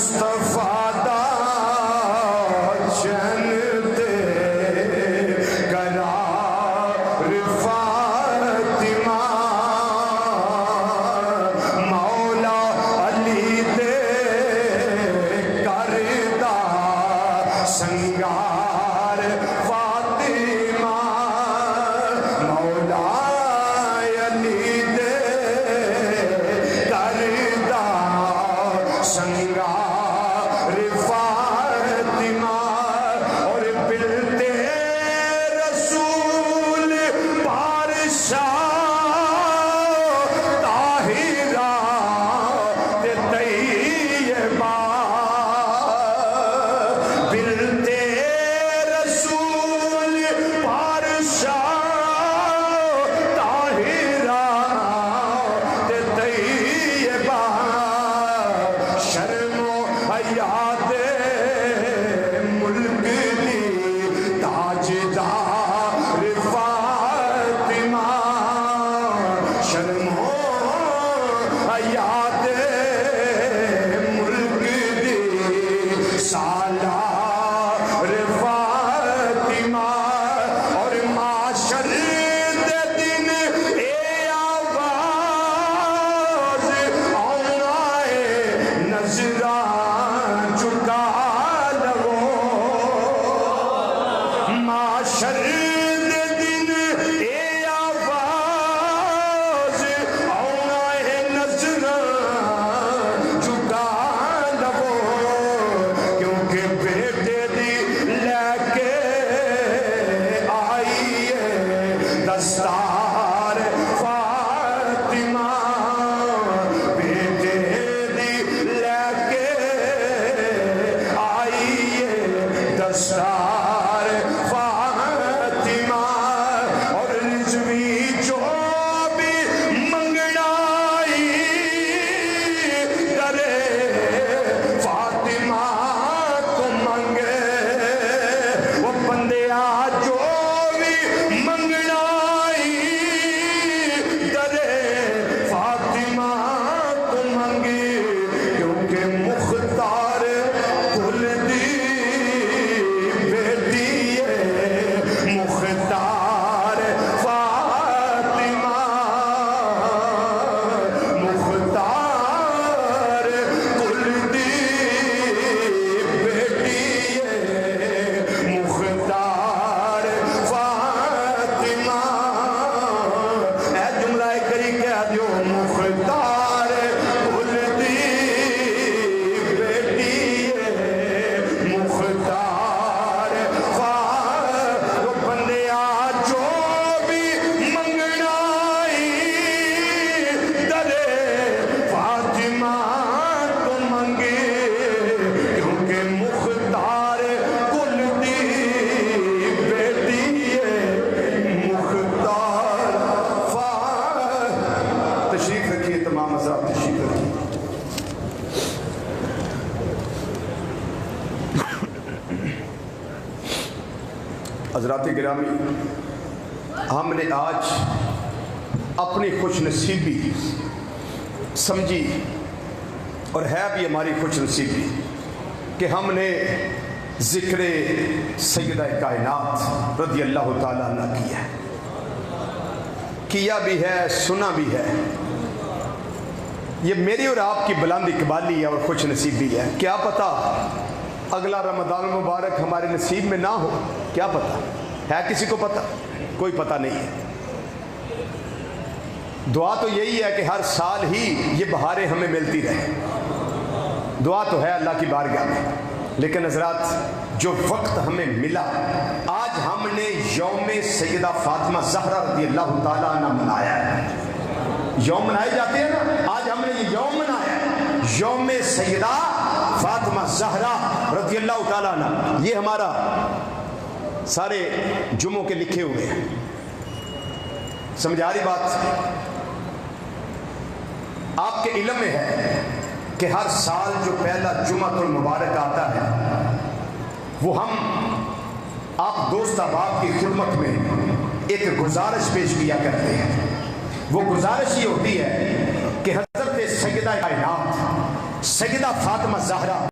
مصطفیٰ دا چین دے قرار فاطمہ مولا علی دے کردہ سنگار فاطمہ مولا علی دے کردہ سنگار فاطمہ اور بلتے رسول بادشاہ طاہرہ تے طیبہ بلتے رسول بادشاہ طاہرہ تے طیبہ شرم و حیا دے ملک دی تاجدار فاطمہ شرم و حیا دے ملک دی سالار فاطمہ اور معاشر دے دن اے آواز آنا ہے نظران چکا لو معاشر دے دن اے آواز آنا ہے نظران چکا لو کیونکہ بیٹے دی لے کے آئی ہے دستار فاطمہ بیٹے دی لے کے آئی ہے دستار فاطمہ اور رضوی جو بھی منگنائی کرے فاطمہ کو منگے وہ بندیا جو بھی منگنائی کرے فاطمہ کو منگے کیونکہ مختار کل دی بیٹی ہے مختار فاطمہ مختار کل دی بیٹی ہے مختار فاطمہ اے جملہ کری کہہ دیو مختار کل دی بیٹی ہے مختار فاطمہ بندیا جو بھی منگنائی درے فاطمہ کو منگے کیونکہ مختار کل دی بیٹی ہے مختار تشریف رکھیے تمام حضرات تشریف رکھیے حضرات گرامی ہم نے آج اپنی خوش نصیبی سمجھی اور ہے بھی ہماری خوش نصیبی کہ ہم نے ذکر سیدہ کائنات رضی اللہ تعالیٰ عنہ کیا بھی ہے سنا بھی ہے یہ میری اور آپ کی بلند اقبالی ہے اور خوش نصیبی ہے کیا پتہ اگلا رمضان المبارک ہمارے نصیب میں نہ ہو کیا پتہ ہے کسی کو پتہ کوئی پتہ نہیں ہے دعا تو یہی ہے کہ ہر سال ہی یہ بہاریں ہمیں ملتی رہے دعا تو ہے اللہ کی بارگاہ میں لیکن حضرات جو وقت ہمیں ملا آج ہم نے یوم سیدہ فاطمہ زہرا رضی اللہ تعالیٰ عنہ منایا ہے یوم منائے جاتے ہیں نا آج ہم نے یہ یوم منایا ہے یوم سیدہ فاطمہ زہرا رضی اللہ تعالیٰ عنہ یہ ہمارا سارے جمعوں کے لکھے ہوئے ہیں سمجھا رہی بات آپ کے علم میں ہے کہ ہر سال جو پہلا جمعۃ المبارک آتا ہے وہ ہم آپ دوست احباب کی خدمت میں ایک گزارش پیش کیا کرتے ہیں وہ گزارش یہ ہوتی ہے کہ حضرت سیدہ کائنات سیدہ فاطمہ زہرا